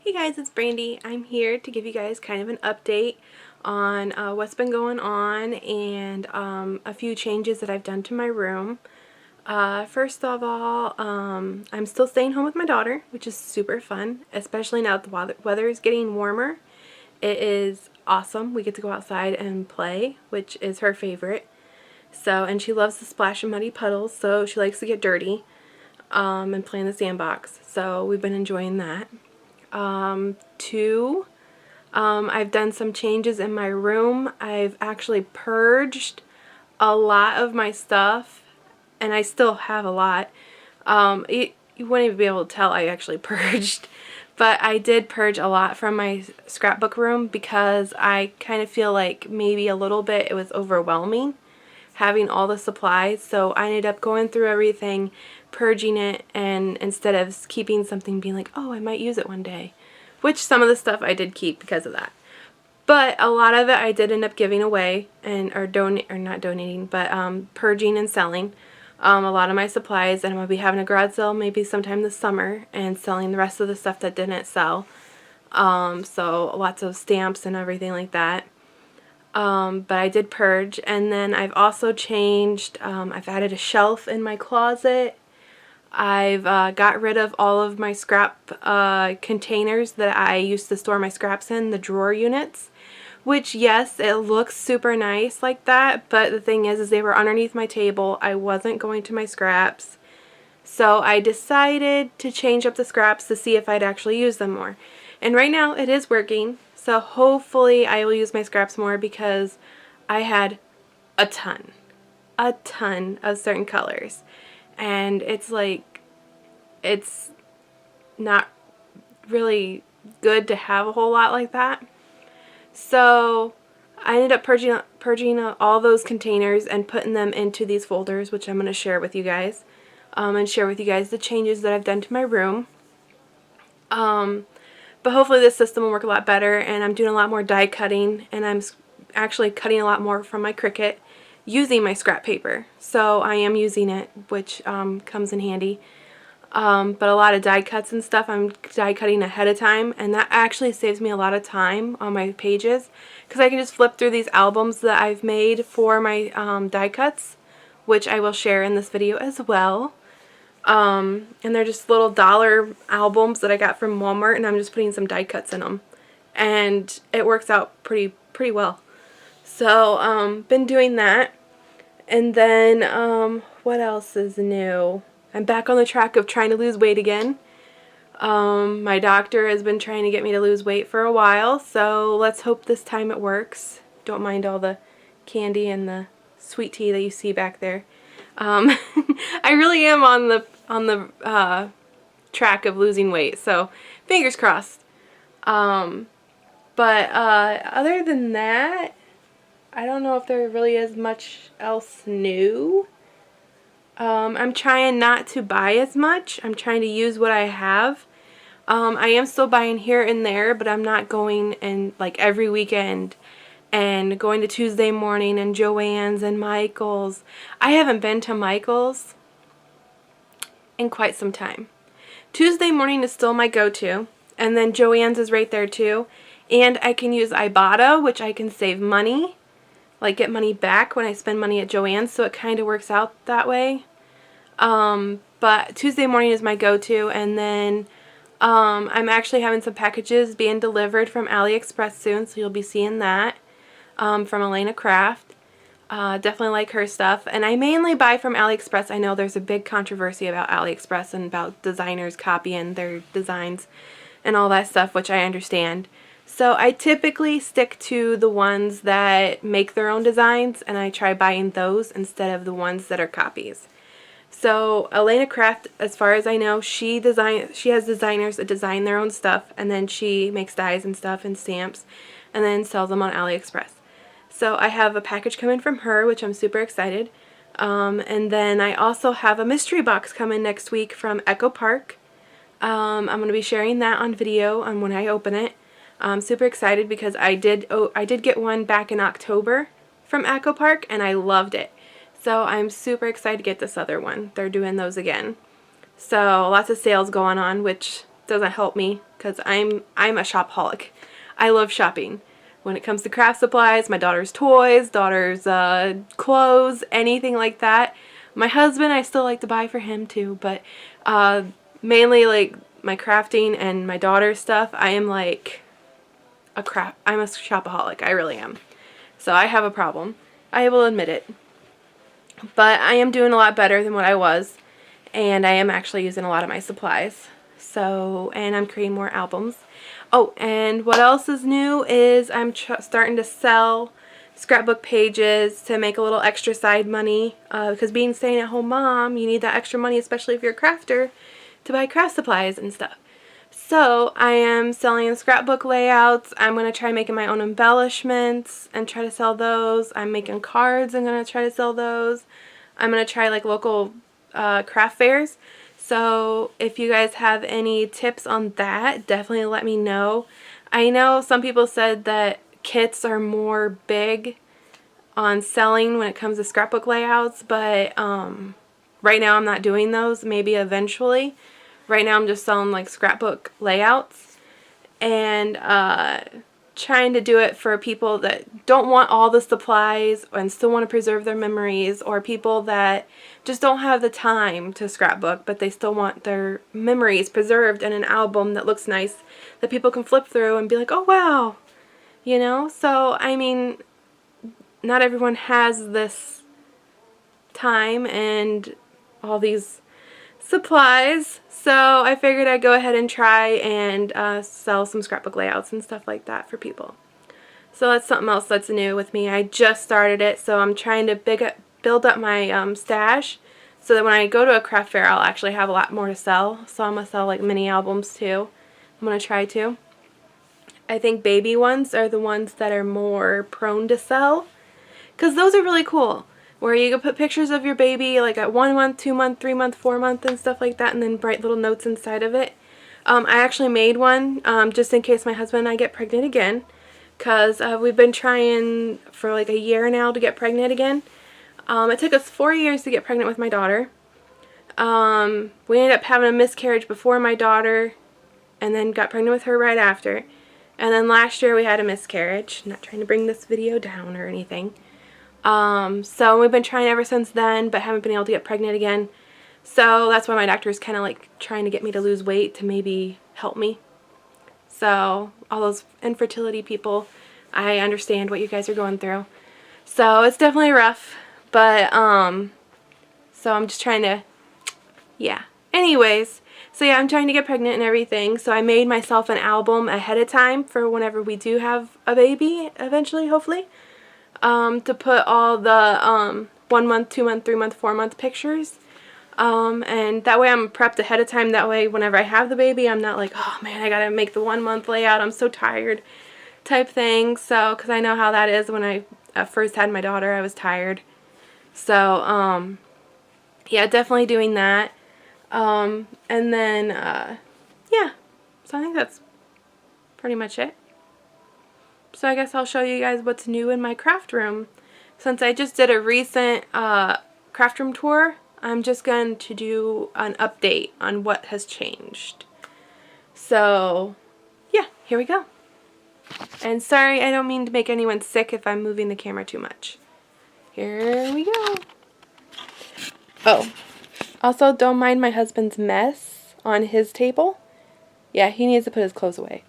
Hey guys, it's Brandy. I'm here to give you guys kind of an update on what's been going on and a few changes that I've done to my room. First of all, I'm still staying home with my daughter, which is super fun, especially now that the weather is getting warmer. It is awesome. We get to go outside and play, which is her favorite. So, and she loves to splash in muddy puddles, so she likes to get dirty and play in the sandbox. So we've been enjoying that. Two, I've done some changes in my room. I've actually purged a lot of my stuff, and I still have a lot. You wouldn't even be able to tell I actually purged, but I did purge a lot from my scrapbook room because I kind of feel like maybe a little bit it was overwhelming having all the supplies, so I ended up going through everything, purging it, and instead of keeping something being like, oh, I might use it one day, which some of the stuff I did keep because of that. But a lot of it I did end up giving away and or not donating, but purging and selling a lot of my supplies, and I'm going to be having a garage sale maybe sometime this summer and selling the rest of the stuff that didn't sell. So lots of stamps and everything like that. But I did purge, and then I've also changed, I've added a shelf in my closet. I've got rid of all of my scrap containers that I used to store my scraps in, the drawer units, which yes, it looks super nice like that, but the thing is they were underneath my table. I wasn't going to my scraps, so I decided to change up the scraps to see if I'd actually use them more. And right now it is working. So hopefully I will use my scraps more because I had a ton of certain colors. And it's like, it's not really good to have a whole lot like that. So I ended up purging all those containers and putting them into these folders, which I'm going to share with you guys. And share with you guys the changes that I've done to my room. But hopefully this system will work a lot better, and I'm doing a lot more die cutting, and I'm actually cutting a lot more from my Cricut using my scrap paper. So I am using it, which comes in handy. But a lot of die cuts and stuff I'm die cutting ahead of time, and that actually saves me a lot of time on my pages because I can just flip through these albums that I've made for my die cuts, which I will share in this video as well. And they're just little dollar albums that I got from Walmart, and I'm just putting some die cuts in them, and it works out pretty well. So been doing that. And then what else is new? I'm back on the track of trying to lose weight again. My doctor has been trying to get me to lose weight for a while, so let's hope this time it works. Don't mind all the candy and the sweet tea that you see back there. I really am on the track of losing weight, so fingers crossed. But other than that, I don't know if there really is much else new. I'm trying not to buy as much. I'm trying to use what I have. I am still buying here and there, but I'm not going in like every weekend and going to Tuesday morning and Joann's and Michael's. I haven't been to Michael's in quite some time. Tuesday morning is still my go-to, and then Joann's is right there too. And I can use Ibotta, which I can save money, like get money back when I spend money at Joann's, so it kind of works out that way. But Tuesday morning is my go-to, and then I'm actually having some packages being delivered from AliExpress soon, so you'll be seeing that. From Elena Craft. Definitely like her stuff. And I mainly buy from AliExpress. I know there's a big controversy about AliExpress and about designers copying their designs and all that stuff, which I understand. So I typically stick to the ones that make their own designs, and I try buying those instead of the ones that are copies. So Elena Craft, as far as I know, she has designers that design their own stuff, and then she makes dies and stuff and stamps, and then sells them on AliExpress. So I have a package coming from her, which I'm super excited. And then I also have a mystery box coming next week from Echo Park. I'm going to be sharing that on video on when I open it. I'm super excited because I did get one back in October from Echo Park, and I loved it. So I'm super excited to get this other one. They're doing those again. So lots of sales going on, which doesn't help me because I'm a shopaholic. I love shopping. When it comes to craft supplies, my daughter's toys, daughter's clothes, anything like that. My husband, I still like to buy for him too, but mainly like my crafting and my daughter's stuff, I am like I'm a shopaholic. I really am. So I have a problem. I will admit it. But I am doing a lot better than what I was, and I am actually using a lot of my supplies. So, and I'm creating more albums. Oh, and what else is new is I'm starting to sell scrapbook pages to make a little extra side money, because being staying-at-home mom, you need that extra money, especially if you're a crafter, to buy craft supplies and stuff. So I am selling scrapbook layouts. I'm going to try making my own embellishments and try to sell those. I'm making cards. I'm going to try to sell those. I'm going to try like local craft fairs. So if you guys have any tips on that, definitely let me know. I know some people said that kits are more big on selling when it comes to scrapbook layouts, but right now I'm not doing those. Maybe eventually. Right now I'm just selling like scrapbook layouts and trying to do it for people that don't want all the supplies and still want to preserve their memories, or people that just don't have the time to scrapbook but they still want their memories preserved in an album that looks nice that people can flip through and be like, oh wow, you know? So I mean, not everyone has this time and all these supplies, so I figured I'd go ahead and try and sell some scrapbook layouts and stuff like that for people. So that's something else that's new with me. I just started it, so I'm trying to build up my stash so that when I go to a craft fair I'll actually have a lot more to sell. So I'm going to sell like mini albums too. I'm going to try to. I think baby ones are the ones that are more prone to sell, because those are really cool. Where you can put pictures of your baby like at 1 month, 2 month, 3 month, 4 month and stuff like that, and then write little notes inside of it. I actually made one just in case my husband and I get pregnant again, because we've been trying for like a year now to get pregnant again. It took us 4 years to get pregnant with my daughter. We ended up having a miscarriage before my daughter and then got pregnant with her right after. And then last year we had a miscarriage. Not trying to bring this video down or anything. So we've been trying ever since then, but haven't been able to get pregnant again. So that's why my doctor is kind of like trying to get me to lose weight to maybe help me. So all those infertility people, I understand what you guys are going through. So it's definitely rough, but so I'm just trying to, yeah. Anyways, so yeah, I'm trying to get pregnant and everything. So I made myself an album ahead of time for whenever we do have a baby eventually, hopefully. To put all the 1 month, 2 month, 3 month, 4 month pictures. And that way I'm prepped ahead of time. That way whenever I have the baby, I'm not like, oh man, I gotta make the 1 month layout, I'm so tired type thing. So, because I know how that is. When I first had my daughter, I was tired. So, yeah, definitely doing that. And then, yeah, so I think that's pretty much it. So I guess I'll show you guys what's new in my craft room. Since I just did a recent craft room tour, I'm just going to do an update on what has changed. So yeah, here we go. And sorry, I don't mean to make anyone sick if I'm moving the camera too much. Here we go. Oh, also don't mind my husband's mess on his table. Yeah, he needs to put his clothes away.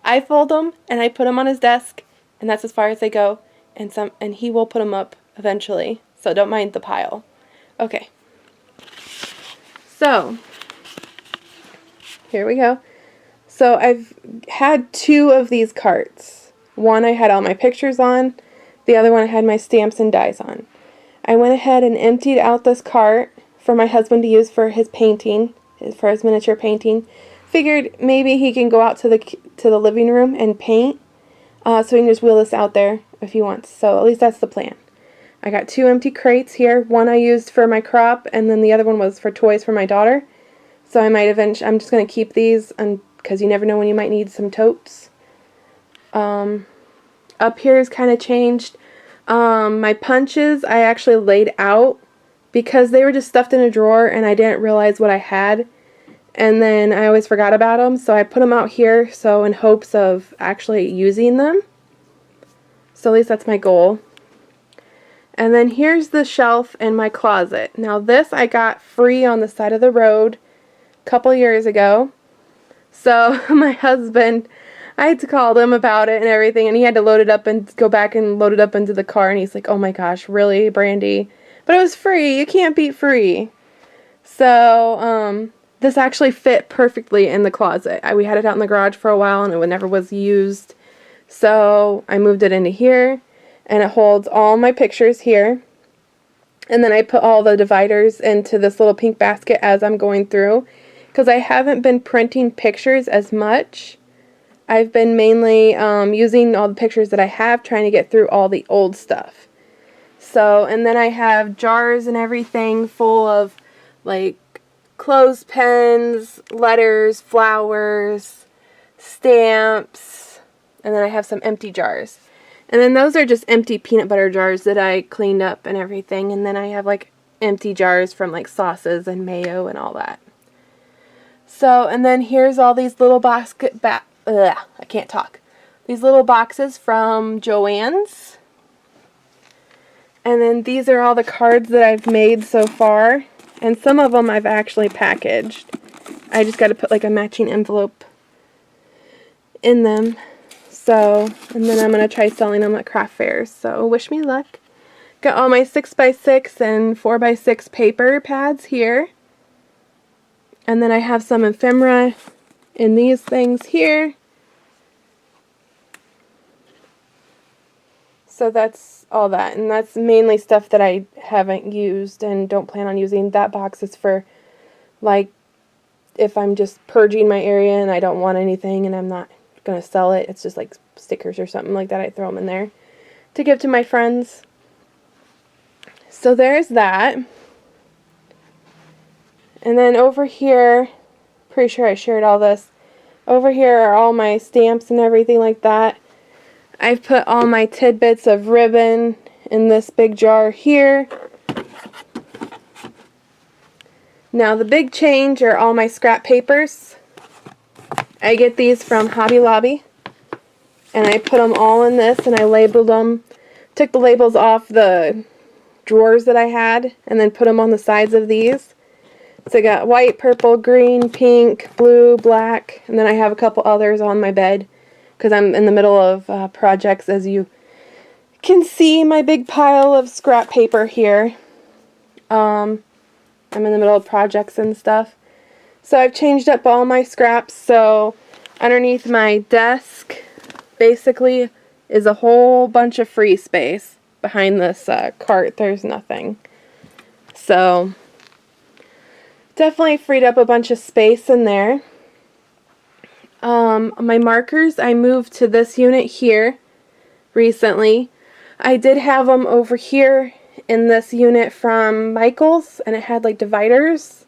I fold them and I put them on his desk, and that's as far as they go, and he will put them up eventually, so don't mind the pile. Okay, so here we go. So I've had 2 of these carts. One I had all my pictures on, the other one I had my stamps and dies on. I went ahead and emptied out this cart for my husband to use for his painting, for his miniature painting. Figured maybe he can go out to the living room and paint, so he can just wheel this out there if he wants. So at least that's the plan. I got 2 empty crates here. One I used for my crop, and then the other one was for toys for my daughter. So I might eventually, I'm just going to keep these, because you never know when you might need some totes. Up here is kind of changed. My punches I actually laid out because they were just stuffed in a drawer and I didn't realize what I had. and then I always forgot about them, so I put them out here so in hopes of actually using them. So at least that's my goal. And then here's the shelf in my closet. Now this I got free on the side of the road a couple years ago. So my husband, I had to call him about it and everything, and he had to load it up and go back and load it up into the car, and he's like, oh my gosh, really, Brandy? But it was free. You can't beat free. So this actually fit perfectly in the closet. We had it out in the garage for a while, and it never was used. So I moved it into here, and it holds all my pictures here. And then I put all the dividers into this little pink basket as I'm going through, because I haven't been printing pictures as much. I've been mainly using all the pictures that I have, trying to get through all the old stuff. So, and then I have jars and everything full of like clothespins, letters, flowers, stamps, and then I have some empty jars. And then those are just empty peanut butter jars that I cleaned up and everything. And then I have like empty jars from like sauces and mayo and all that. So, and then here's all these little I can't talk. These little boxes from Joann's. And then these are all the cards that I've made so far. And some of them I've actually packaged. I just got to put like a matching envelope in them. So, and then I'm going to try selling them at craft fairs. So, wish me luck. Got all my 6x6 and 4x6 paper pads here. And then I have some ephemera in these things here. So that's all that. And that's mainly stuff that I haven't used and don't plan on using. That box is for, like, if I'm just purging my area and I don't want anything and I'm not going to sell it. It's just like stickers or something like that. I throw them in there to give to my friends. So there's that. And then over here, pretty sure I shared all this. Over here are all my stamps and everything like that. I've put all my tidbits of ribbon in this big jar here. Now the big change are all my scrap papers. I get these from Hobby Lobby. And I put them all in this and I labeled them. Took the labels off the drawers that I had and then put them on the sides of these. So I got white, purple, green, pink, blue, black, and then I have a couple others on my bed because I'm in the middle of projects, as you can see my big pile of scrap paper here. I'm in the middle of projects and stuff. So I've changed up all my scraps, so underneath my desk basically is a whole bunch of free space. Behind this cart there's nothing. So definitely freed up a bunch of space in there. My markers, I moved to this unit here recently. I did have them over here in this unit from Michael's, and it had like dividers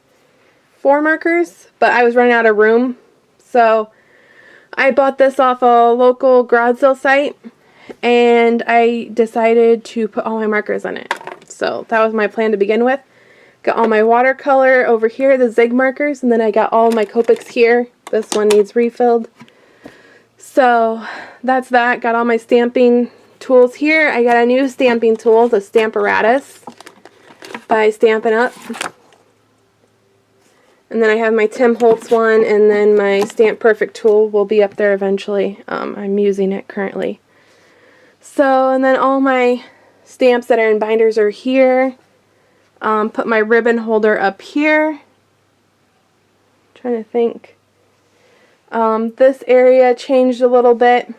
for markers, but I was running out of room. So I bought this off a local garage sale site, and I decided to put all my markers on it. So that was my plan to begin with. Got all my watercolor over here, the zig markers, and then I got all my Copics here. This one needs refilled. So that's that. Got all my stamping tools here. I got a new stamping tool, the Stamparatus by Stampin' Up. And then I have my Tim Holtz one, and then my Stamp Perfect tool will be up there eventually. I'm using it currently. So, and then all my stamps that are in binders are here. Put my ribbon holder up here. Trying to think. This area changed a little bit.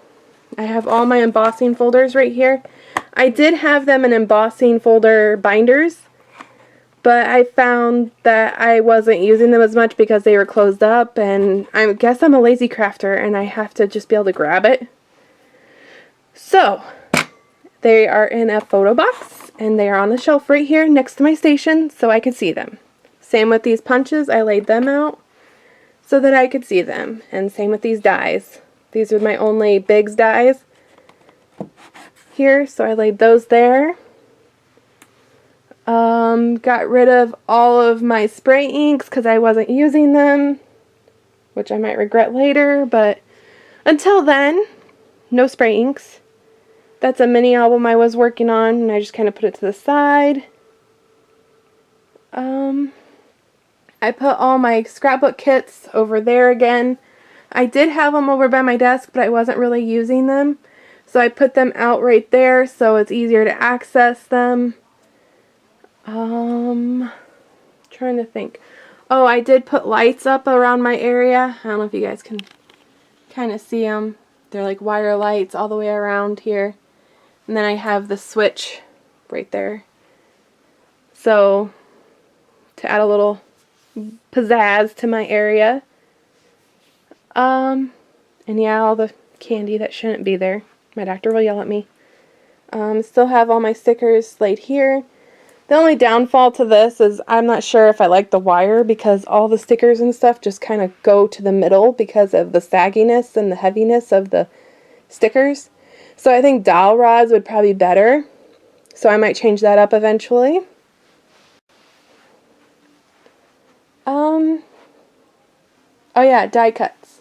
I have all my embossing folders right here. I did have them in embossing folder binders, but I found that I wasn't using them as much because they were closed up, and I guess I'm a lazy crafter and I have to just be able to grab it. So they are in a photo box and they are on the shelf right here next to my station so I can see them. Same with these punches, I laid them out so that I could see them. And same with these dies. These are my only Biggs dies here, so I laid those there. Got rid of all of my spray inks because I wasn't using them. which I might regret later, but until then, no spray inks. That's a mini album I was working on, and I just kind of put it to the side. I put all my scrapbook kits over there again. I did have them over by my desk, but I wasn't really using them. So I put them out right there so it's easier to access them. Trying to think. Oh, I did put lights up around my area. I don't know if you guys can kind of see them. They're like wire lights all the way around here. And then I have the switch right there. So, to add a little pizzazz to my area. And yeah, all the candy that shouldn't be there. My doctor will yell at me. Still have all my stickers laid here. The only downfall to this is I'm not sure if I like the wire because all the stickers and stuff just kind of go to the middle because of the sagginess and the heaviness of the stickers. So I think dowel rods would probably be better. So I might change that up eventually. Oh yeah, die cuts.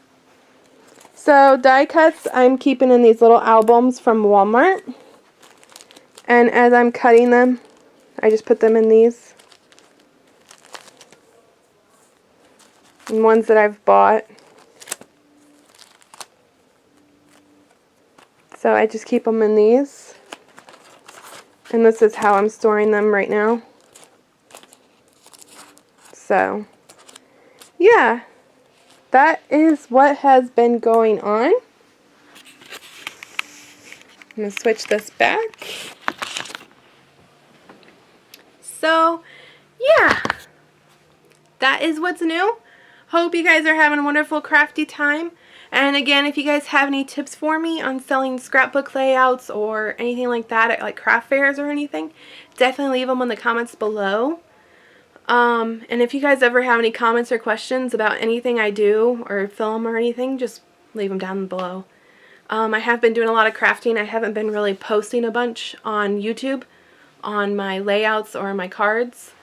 So die cuts I'm keeping in these little albums from Walmart. And as I'm cutting them, I just put them in these. And ones that I've bought. So I just keep them in these. And this is how I'm storing them right now. So, yeah. That is what has been going on. I'm going to switch this back. So, yeah. That is what's new. Hope you guys are having a wonderful crafty time. And again, if you guys have any tips for me on selling scrapbook layouts or anything like that at like craft fairs or anything, definitely leave them in the comments below. And if you guys ever have any comments or questions about anything I do or film or anything, just leave them down below. I have been doing a lot of crafting. I haven't been really posting a bunch on YouTube on my layouts or my cards.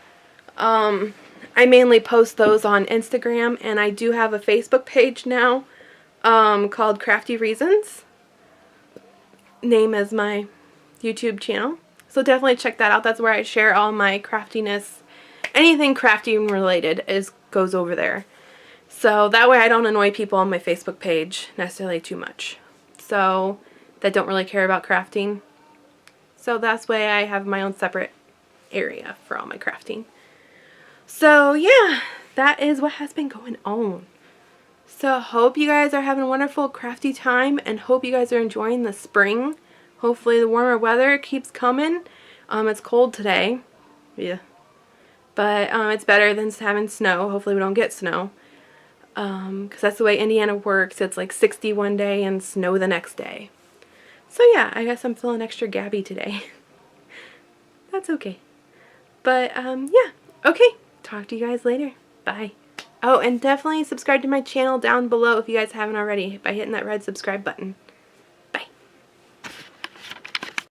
I mainly post those on Instagram, and I do have a Facebook page now called Crafty Reasons. Name as my YouTube channel. So definitely check that out. That's where I share all my craftiness. Anything crafting related goes over there. So that way I don't annoy people on my Facebook page necessarily too much. So that don't really care about crafting. So that's why I have my own separate area for all my crafting. So yeah, that is what has been going on. So hope you guys are having a wonderful crafty time and hope you guys are enjoying the spring. Hopefully the warmer weather keeps coming. It's cold today. Yeah. But it's better than having snow. Hopefully we don't get snow. Because that's the way Indiana works. It's like 60 one day and snow the next day. So yeah, I guess I'm feeling extra gabby today. That's okay. But yeah, okay. Talk to you guys later. Bye. Oh, and definitely subscribe to my channel down below if you guys haven't already by hitting that red subscribe button.